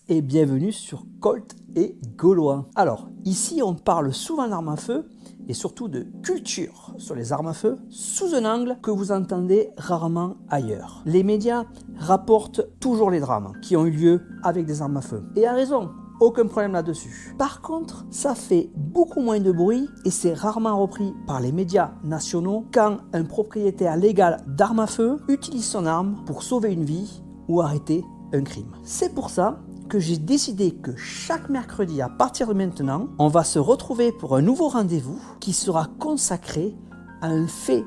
et bienvenue sur Colt et Gaulois. Alors, ici on parle souvent d'armes à feu et surtout de culture sur les armes à feu sous un angle que vous entendez rarement ailleurs. Les médias rapportent toujours les drames qui ont eu lieu avec des armes à feu. Et à raison. Aucun problème là-dessus. Par contre, ça fait beaucoup moins de bruit et c'est rarement repris par les médias nationaux quand un propriétaire légal d'armes à feu utilise son arme pour sauver une vie ou arrêter un crime. C'est pour ça que j'ai décidé que chaque mercredi à partir de maintenant, on va se retrouver pour un nouveau rendez-vous qui sera consacré à un fait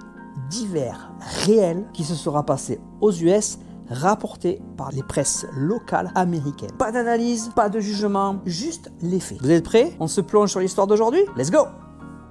divers réel qui se sera passé aux US, rapporté par les presses locales américaines. Pas d'analyse, pas de jugement, juste les faits. Vous êtes prêts? On se plonge sur l'histoire d'aujourd'hui? Let's go!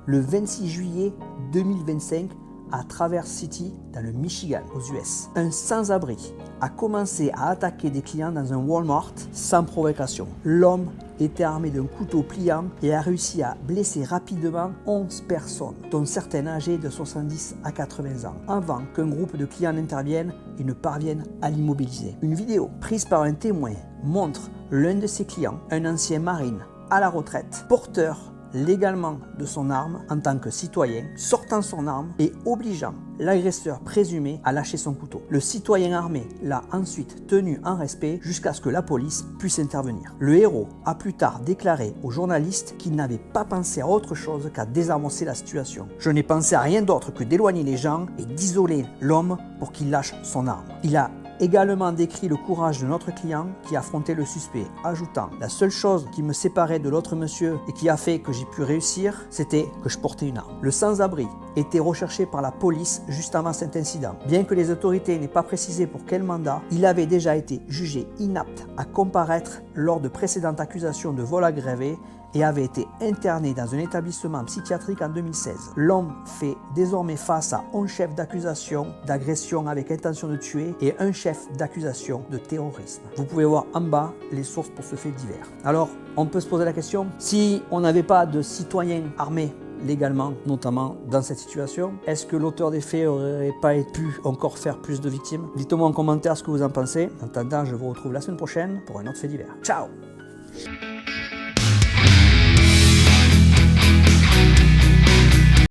Le 26 juillet 2025, à Traverse City, dans le Michigan, aux US, un sans-abri a commencé à attaquer des clients dans un Walmart sans provocation. L'homme était armé d'un couteau pliant et a réussi à blesser rapidement 11 personnes, dont certaines âgées de 70 à 80 ans, avant qu'un groupe de clients n'intervienne et ne parvienne à l'immobiliser. Une vidéo prise par un témoin montre l'un de ses clients, un ancien marine à la retraite, porteur légalement de son arme en tant que citoyen, sortant son arme et obligeant l'agresseur présumé à lâcher son couteau. Le citoyen armé l'a ensuite tenu en respect jusqu'à ce que la police puisse intervenir. Le héros a plus tard déclaré aux journalistes qu'il n'avait pas pensé à autre chose qu'à désamorcer la situation. « Je n'ai pensé à rien d'autre que d'éloigner les gens et d'isoler l'homme pour qu'il lâche son arme. » Il a également décrit le courage de notre client qui affrontait le suspect, ajoutant « La seule chose qui me séparait de l'autre monsieur et qui a fait que j'ai pu réussir, c'était que je portais une arme. » Le sans-abri était recherché par la police juste avant cet incident. Bien que les autorités n'aient pas précisé pour quel mandat, il avait déjà été jugé inapte à comparaître lors de précédentes accusations de vol aggravé et avait été interné dans un établissement psychiatrique en 2016. L'homme fait désormais face à 11 chefs d'accusation d'agression avec intention de tuer et un chef d'accusation de terrorisme. Vous pouvez voir en bas les sources pour ce fait divers. Alors, on peut se poser la question, si on n'avait pas de citoyens armés légalement, notamment dans cette situation, est-ce que l'auteur des faits n'aurait pas pu encore faire plus de victimes? Dites-moi en commentaire ce que vous en pensez. En attendant, je vous retrouve la semaine prochaine pour un autre fait divers. Ciao!